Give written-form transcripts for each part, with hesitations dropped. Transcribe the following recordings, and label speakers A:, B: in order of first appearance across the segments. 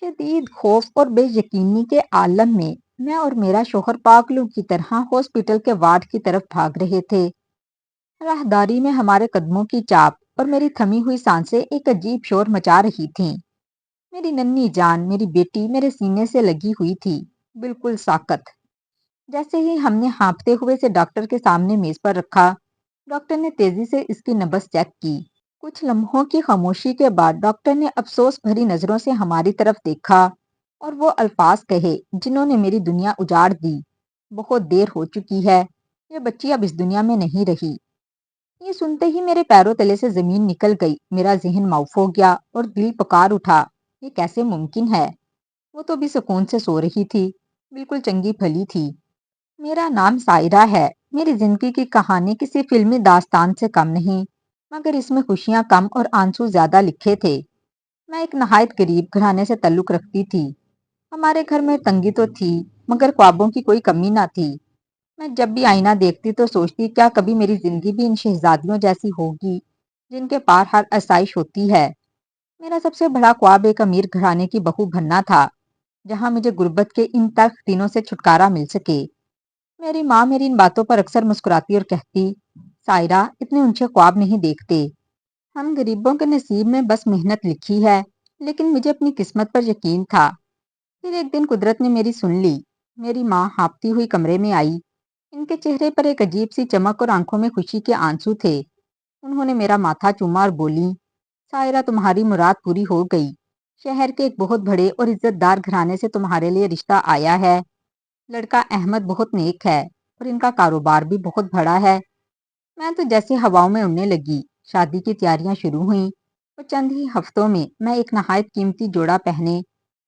A: شدید خوف اور بے یقینی کے عالم میں میں اور میرا شوہر پاگلوں کی طرح ہاسپٹل کے وارڈ کی طرف بھاگ رہے تھے۔ راہداری میں ہمارے قدموں کی چاپ اور میری تھمی ہوئی سانسیں ایک عجیب شور مچا رہی تھیں۔ میری ننھی جان، میری بیٹی میرے سینے سے لگی ہوئی تھی، بالکل ساکت۔ جیسے ہی ہم نے ہانپتے ہوئے سے ڈاکٹر کے سامنے میز پر رکھا، ڈاکٹر نے تیزی سے اس کی نبض چیک کی۔ کچھ لمحوں کی خاموشی کے بعد ڈاکٹر نے افسوس بھری نظروں سے ہماری طرف دیکھا اور وہ الفاظ کہے جنہوں نے میری دنیا اجاڑ دی: بہت دیر ہو چکی ہے، یہ بچی اب اس دنیا میں نہیں رہی۔ یہ سنتے ہی میرے پیروں تلے سے زمین نکل گئی، میرا ذہن معاف ہو گیا اور دل پکار اٹھا، یہ کیسے ممکن ہے؟ وہ تو بھی سکون سے سو رہی تھی، بالکل چنگی پھلی تھی۔ میرا نام سائرہ ہے۔ میری زندگی کی کہانی کسی فلمی داستان سے کم نہیں، مگر اس میں خوشیاں کم اور آنسو زیادہ لکھے تھے۔ میں ایک نہایت غریب گھرانے سے تعلق رکھتی تھی۔ ہمارے گھر میں تنگی تو تھی، مگر خوابوں کی کوئی کمی نہ تھی۔ میں جب بھی آئینہ دیکھتی تو سوچتی، کیا کبھی میری زندگی بھی ان شہزادیوں جیسی ہوگی جن کے پار ہر آسائش ہوتی ہے؟ میرا سب سے بڑا خواب ایک امیر گھرانے کی بہو بننا تھا، جہاں مجھے غربت کے ان تلخ دنوں سے چھٹکارا مل سکے۔ میری ماں میری ان باتوں پر اکثر مسکراتی اور کہتی، سائرہ، اتنے اونچے خواب نہیں دیکھتے، ہم غریبوں کے نصیب میں بس محنت لکھی ہے۔ لیکن مجھے اپنی قسمت پر یقین تھا۔ پھر ایک دن قدرت نے میری سن لی۔ میری ماں ہانپتی ہوئی کمرے میں آئی۔ ان کے چہرے پر ایک عجیب سی چمک اور آنکھوں میں خوشی کے آنسو تھے۔ انہوں نے میرا ماتھا چوما اور بولی، سائرہ، تمہاری مراد پوری ہو گئی۔ شہر کے ایک بہت بڑے اور عزت دار گھرانے سے تمہارے لیے رشتہ آیا ہے۔ لڑکا احمد بہت نیک ہے اور ان کا کاروبار بھی بہت بڑا ہے۔ میں تو جیسے ہواؤں میں اڑنے لگی۔ شادی کی تیاریاں شروع ہوئیں اور چند ہی ہفتوں میں میں ایک نہایت قیمتی جوڑا پہنے،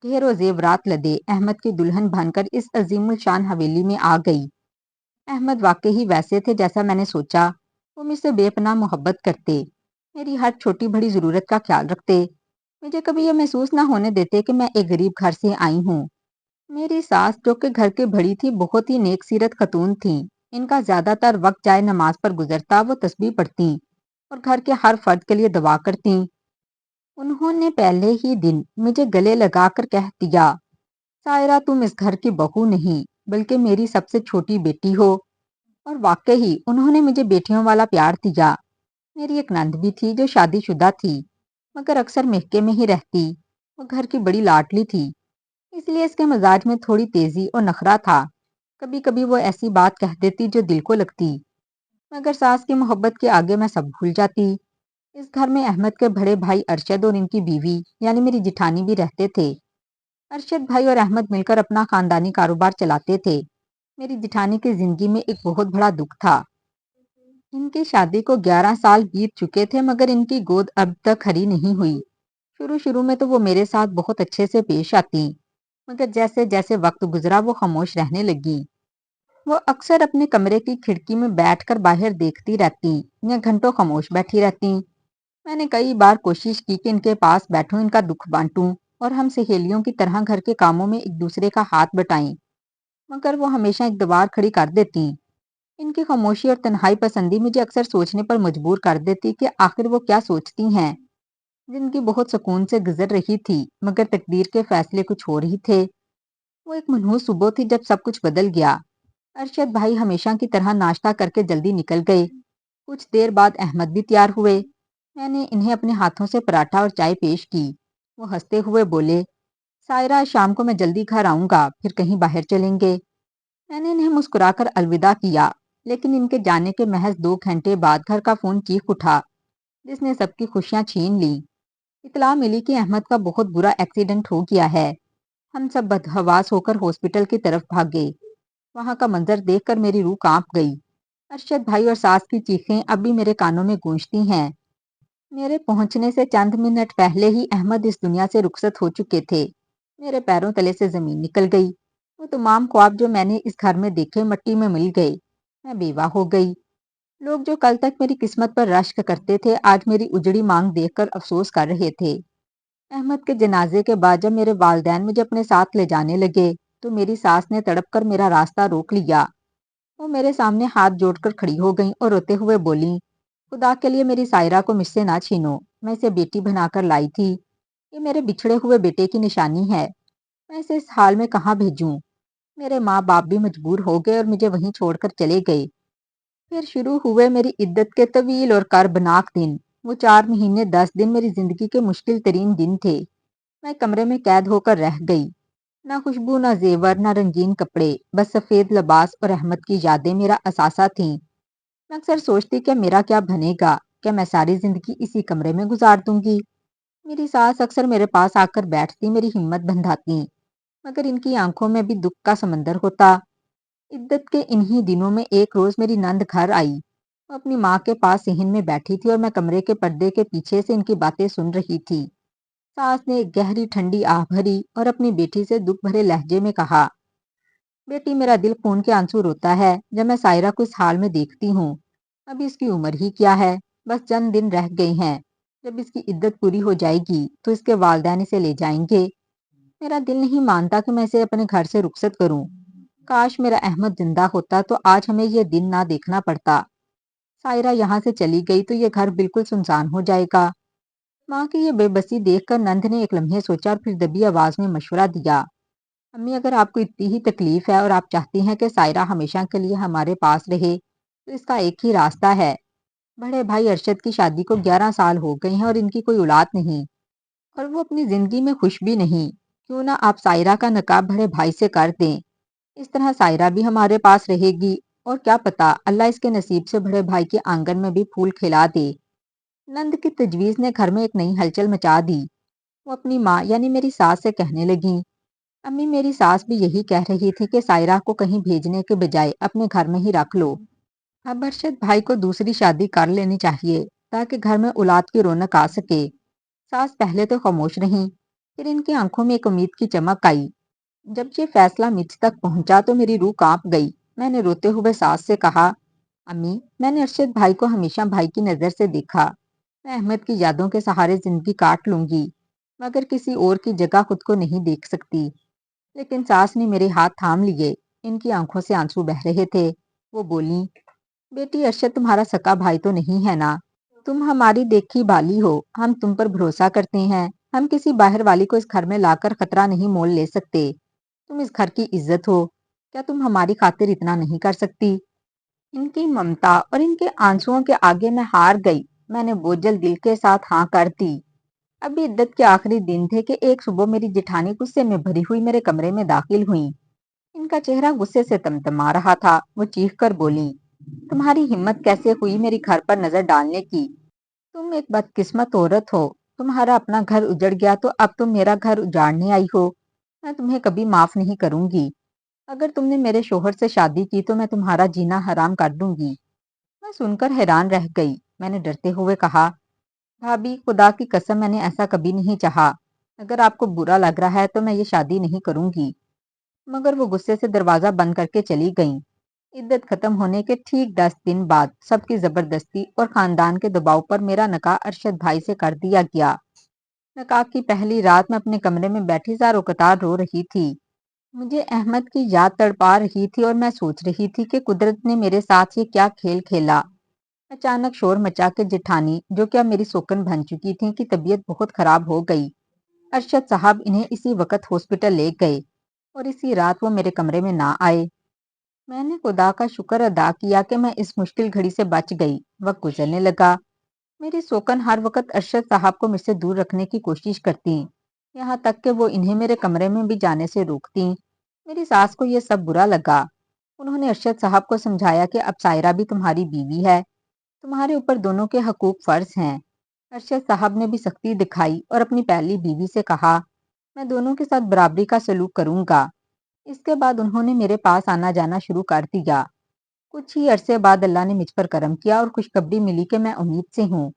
A: ڈھیروں زیورات لدے احمد کی دلہن بن کر اس عظیم الشان حویلی میں آ گئی۔ احمد واقعی ویسے تھے جیسا میں نے سوچا۔ وہ مجھ سے بے پناہ محبت کرتے، میری ہر چھوٹی بڑی ضرورت کا خیال رکھتے، مجھے کبھی یہ محسوس نہ ہونے دیتے کہ میں ایک غریب گھر سے آئی ہوں۔ میری ساس، جو کہ گھر کی بڑی تھی، بہت ہی نیک سیرت خاتون تھیں۔ ان کا زیادہ تر وقت جائے نماز پر گزرتا، وہ تسبیح پڑھتیں اور گھر کے ہر فرد کے لیے دعا کرتیں۔ انہوں نے پہلے ہی دن مجھے گلے لگا کر کہہ دیا، سائرہ، تم اس گھر کی بہو نہیں بلکہ میری سب سے چھوٹی بیٹی ہو۔ اور واقعی انہوں نے مجھے بیٹیوں والا پیار دیا۔ میری ایک نند بھی تھی جو شادی شدہ تھی، مگر اکثر میکے میں ہی رہتی۔ وہ گھر کی بڑی لاڈلی تھی، اس لیے اس کے مزاج میں تھوڑی تیزی اور نخرہ تھا۔ کبھی کبھی وہ ایسی بات کہہ دیتی جو دل کو لگتی، مگر ساس کی محبت کے آگے میں سب بھول جاتی۔ اس گھر میں احمد کے بڑے بھائی ارشد اور ان کی بیوی یعنی میری جٹھانی بھی رہتے تھے۔ ارشد بھائی اور احمد مل کر اپنا خاندانی کاروبار چلاتے تھے۔ میری جٹھانی کی زندگی میں ایک بہت بڑا دکھ تھا۔ ان کی شادی کو 11 سال بیت چکے تھے، مگر ان کی گود اب تک ہری نہیں ہوئی۔ شروع میں تو وہ میرے ساتھ بہت اچھے سے پیش آتی، مگر جیسے جیسے وقت گزرا وہ خاموش رہنے لگی۔ وہ اکثر اپنے کمرے کی کھڑکی میں بیٹھ کر باہر دیکھتی رہتی یا گھنٹوں خاموش بیٹھی رہتی۔ میں نے کئی بار کوشش کی کہ ان کے پاس بیٹھوں، ان کا دکھ بانٹوں اور ہم سہیلیوں کی طرح گھر کے کاموں میں ایک دوسرے کا ہاتھ بٹائیں، مگر وہ ہمیشہ ایک دیوار کھڑی کر دیتی۔ ان کی خاموشی اور تنہائی پسندی مجھے اکثر سوچنے پر مجبور کر دیتی کہ آخر وہ کیا سوچتی ہیں۔ زندگی بہت سکون سے گزر رہی تھی، مگر تقدیر کے فیصلے کچھ اور ہی تھے۔ وہ ایک منحوس صبح تھی جب سب کچھ بدل گیا۔ ارشد بھائی ہمیشہ کی طرح ناشتہ کر کے جلدی نکل گئے۔ کچھ دیر بعد احمد بھی تیار ہوئے۔ میں نے انہیں اپنے ہاتھوں سے پراٹھا اور چائے پیش کی۔ وہ ہنستے ہوئے بولے، سائرہ، شام کو میں جلدی گھر آؤں گا، پھر کہیں باہر چلیں گے۔ میں نے انہیں مسکرا کر الوداع کیا، لیکن ان کے جانے کے محض 2 گھنٹے بعد گھر کا فون چیخ اٹھا، جس نے سب کی خوشیاں چھین لیں۔ اطلاع ملی کہ احمد کا بہت برا ایکسیڈنٹ ہو گیا ہے۔ ہم سب بدحواس ہو کر ہاسپٹل کی طرف بھاگے۔ وہاں کا منظر دیکھ کر میری روح کانپ گئی۔ ارشد بھائی اور ساس کی چیخیں اب بھی میرے کانوں میں گونجتی ہیں۔ میرے پہنچنے سے چند منٹ پہلے ہی احمد اس دنیا سے رخصت ہو چکے تھے۔ میرے پیروں تلے سے زمین نکل گئی۔ وہ تمام خواب جو میں نے اس گھر میں دیکھے مٹی میں مل گئے۔ میں بیوہ ہو گئی۔ لوگ جو کل تک میری قسمت پر رشک کرتے تھے، آج میری اجڑی مانگ دیکھ کر افسوس کر رہے تھے۔ احمد کے جنازے کے بعد جب میرے والدین مجھے اپنے ساتھ لے جانے لگے تو میری ساس نے تڑپ کر میرا راستہ روک لیا۔ وہ میرے سامنے ہاتھ جوڑ کر کھڑی ہو گئیں اور روتے ہوئے بولیں، خدا کے لیے میری سائرہ کو مجھ سے نہ چھینو، میں اسے بیٹی بنا کر لائی تھی۔ یہ میرے بچھڑے ہوئے بیٹے کی نشانی ہے، میں اسے اس حال میں کہاں بھیجوں؟ میرے ماں باپ بھی مجبور ہو گئے اور مجھے وہیں چھوڑ کر چلے گئے۔ پھر شروع ہوئے میری عدت کے طویل اور کربناک دن۔ وہ 4 مہینے 10 دن میری زندگی کے مشکل ترین دن تھے۔ میں کمرے میں قید ہو کر رہ گئی۔ نہ خوشبو، نہ زیور، نہ رنگین کپڑے، بس سفید لباس اور احمد کی یادیں میرا اثاثہ تھیں۔ میں اکثر سوچتی کہ میرا کیا بنے گا، کیا میں ساری زندگی اسی کمرے میں گزار دوں گی؟ میری ساس اکثر میرے پاس آ کر بیٹھتی، میری ہمت بندھاتی، مگر ان کی آنکھوں میں بھی دکھ کا سمندر ہوتا۔ عدت کے انہی دنوں میں ایک روز میری نند گھر آئی۔ وہ اپنی ماں کے پاس صحن میں بیٹھی تھی اور میں کمرے کے پردے کے پیچھے سے ان کی باتیں سن رہی تھی۔ ساس نے ایک گہری ٹھنڈی آہ بھری اور اپنی بیٹی سے دکھ بھرے لہجے میں کہا، بیٹی، میرا دل خون کے آنسو روتا ہے جب میں سائرہ کو اس حال میں دیکھتی ہوں۔ ابھی اس کی عمر ہی کیا ہے، بس چند دن رہ گئے ہیں۔ جب اس کی عدت پوری ہو جائے گی تو اس کے والدین اسے لے جائیں گے۔ میرا دل نہیں مانتا کہ میں اسے اپنے گھر سے رخصت کروں۔ کاش میرا احمد زندہ ہوتا تو آج ہمیں یہ دن نہ دیکھنا پڑتا۔ سائرہ یہاں سے چلی گئی تو یہ گھر بالکل سنسان ہو جائے گا۔ ماں کی یہ بے بسی دیکھ کر نند نے ایک لمحے سوچا اور پھر دبی آواز میں مشورہ دیا، امی، اگر آپ کو اتنی ہی تکلیف ہے اور آپ چاہتی ہیں کہ سائرہ ہمیشہ کے لیے ہمارے پاس رہے تو اس کا ایک ہی راستہ ہے۔ بڑے بھائی ارشد کی شادی کو 11 سال ہو گئے ہیں اور ان کی کوئی اولاد نہیں، اور وہ اپنی زندگی میں خوش بھی نہیں۔ کیوں نہ آپ سائرہ کا نکاح بڑے بھائی سے کر دیں؟ اس طرح سائرہ بھی ہمارے پاس رہے گی، اور کیا پتا اللہ اس کے نصیب سے بڑے بھائی کے آنگن میں بھی پھول کھلا دے۔ نند کی تجویز نے گھر میں ایک نئی ہلچل مچا دی۔ وہ اپنی ماں یعنی میری ساس سے کہنے لگیں، امی، میری ساس بھی یہی کہہ رہی تھی کہ سائرہ کو کہیں بھیجنے کے بجائے اپنے گھر میں ہی رکھ لو۔ اب ارشد بھائی کو دوسری شادی کر لینی چاہیے تاکہ گھر میں اولاد کی رونق آ سکے۔ ساس پہلے تو خاموش رہیں، پھر ان کی آنکھوں میں ایک امید کی چمک آئی۔ جب یہ فیصلہ مجھ تک پہنچا تو میری روح کانپ گئی۔ میں نے روتے ہوئے ساس سے کہا، امی، میں نے ارشد بھائی کو ہمیشہ بھائی کی نظر سے دیکھا۔ میں احمد کی یادوں کے سہارے زندگی کاٹ لوں گی، مگر کسی اور کی جگہ خود کو نہیں دیکھ سکتی۔ لیکن ساس نے میرے ہاتھ تھام لیے، ان کی آنکھوں سے آنسو بہہ رہے تھے۔ وہ بولیں، بیٹی، ارشد تمہارا سکا بھائی تو نہیں ہے نا؟ تم ہماری دیکھی بالی ہو، ہم تم پر بھروسہ کرتے ہیں۔ ہم کسی باہر والی کو اس گھر میں لا کر خطرہ نہیں مول لے سکتے۔ تم اس گھر کی عزت ہو، کیا تم ہماری خاطر اتنا نہیں کر سکتی؟ ان کی ممتا اور ان کے آنسوؤں کے آگے میں ہار گئی۔ میں نے بوجھل دل کے ساتھ ہاں کر دی۔ ابھی عدت کے آخری دن تھے کہ ایک صبح میری جٹھانی غصے میں بھری ہوئی میرے کمرے میں داخل ہوئیں۔ ان کا چہرہ غصے سے تمتما رہا تھا۔ وہ چیخ کر بولیں، تمہاری ہمت کیسے ہوئی میری گھر پر نظر ڈالنے کی؟ تم ایک بدقسمت عورت ہو۔ تمہارا اپنا گھر اجڑ گیا تو اب تم میرا گھر اجاڑنے آئی ہو۔ میں تمہیں کبھی معاف نہیں کروں گی۔ اگر تم نے میرے شوہر سے شادی کی تو میں تمہارا جینا حرام کر دوں گی۔ میں سن کر حیران رہ گئی۔ میں نے ڈرتے ہوئے کہا، بھابھی، خدا کی قسم میں نے ایسا کبھی نہیں چاہا۔ اگر آپ کو برا لگ رہا ہے تو میں یہ شادی نہیں کروں گی۔ مگر وہ غصے سے دروازہ بند کر کے چلی گئیں۔ عدت ختم ہونے کے ٹھیک 10 دن بعد سب کی زبردستی اور خاندان کے دباؤ پر میرا نکاح ارشد بھائی سے کر دیا گیا۔ نکاح کی پہلی رات میں اپنے کمرے میں بیٹھی زاروں قطار رو رہی تھی۔ مجھے احمد کی یاد تڑپا رہی تھی اور میں سوچ رہی تھی کہ قدرت نے میرے ساتھ یہ کیا کھیل کھیلا۔ اچانک شور مچا کے جٹھانی، جو کہ اب میری سوکن بن چکی تھی، کی طبیعت بہت خراب ہو گئی۔ ارشد صاحب انہیں اسی وقت ہاسپٹل لے گئے اور اسی رات وہ میرے کمرے میں نہ آئے۔ میں نے خدا کا شکر ادا کیا کہ میں اس مشکل گھڑی سے بچ گئی۔ وقت گزرنے لگا۔ میری سوکن ہر وقت ارشد صاحب کو مجھ سے دور رکھنے کی کوشش کرتی، یہاں تک کہ وہ انہیں میرے کمرے میں بھی جانے سے روکتی۔ میری ساس کو یہ سب برا لگا۔ انہوں نے ارشد صاحب کو سمجھایا کہ اب سائرہ بھی تمہاری بیوی ہے، تمہارے اوپر دونوں کے حقوق فرض ہیں۔ ارشد صاحب نے بھی سختی دکھائی اور اپنی پہلی بیوی سے کہا، میں دونوں کے ساتھ برابری کا سلوک کروں گا۔ اس کے بعد انہوں نے میرے پاس آنا جانا شروع کر دیا۔ کچھ ہی عرصے بعد اللہ نے مجھ پر کرم کیا اور خوشخبری ملی کہ میں امید سے ہوں۔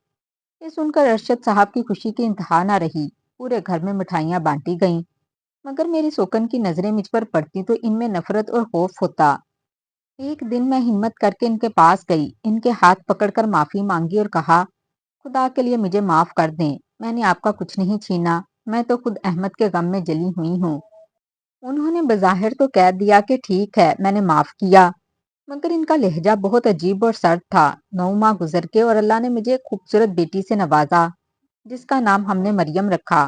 A: یہ سن کر ارشد صاحب کی خوشی کی انتہا نہ رہی۔ پورے گھر میں مٹھائیاں بانٹی گئیں، مگر میری سوکن کی نظریں مجھ پر پڑتی تو ان میں نفرت اور خوف ہوتا۔ ایک دن میں ہمت کر کے ان کے پاس گئی، ان کے ہاتھ پکڑ کر معافی مانگی اور کہا، خدا کے لیے مجھے معاف کر دیں، میں نے آپ کا کچھ نہیں چھینا، میں تو خود احمد کے غم میں جلی ہوئی ہوں۔ انہوں نے بظاہر تو کہہ دیا کہ ٹھیک ہے، میں نے معاف کیا، مگر ان کا لہجہ بہت عجیب اور سرد تھا۔ 9 ماہ گزر کے اور اللہ نے مجھے ایک خوبصورت بیٹی سے نوازا، جس کا نام ہم نے مریم رکھا۔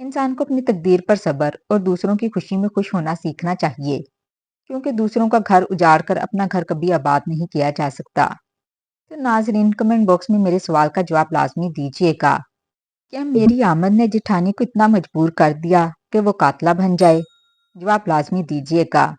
A: انسان کو اپنی تقدیر پر صبر اور دوسروں کی خوشی میں خوش ہونا سیکھنا چاہیے، کیونکہ دوسروں کا گھر اجاڑ کر اپنا گھر کبھی آباد نہیں کیا جا سکتا۔ تو ناظرین، کمنٹ باکس میں میرے سوال کا جواب لازمی دیجیے گا، کیا میری آمد نے جٹھانی کو اتنا مجبور کر دیا کہ وہ قاتلہ بن جائے؟ جواب لازمی دیجیے گا۔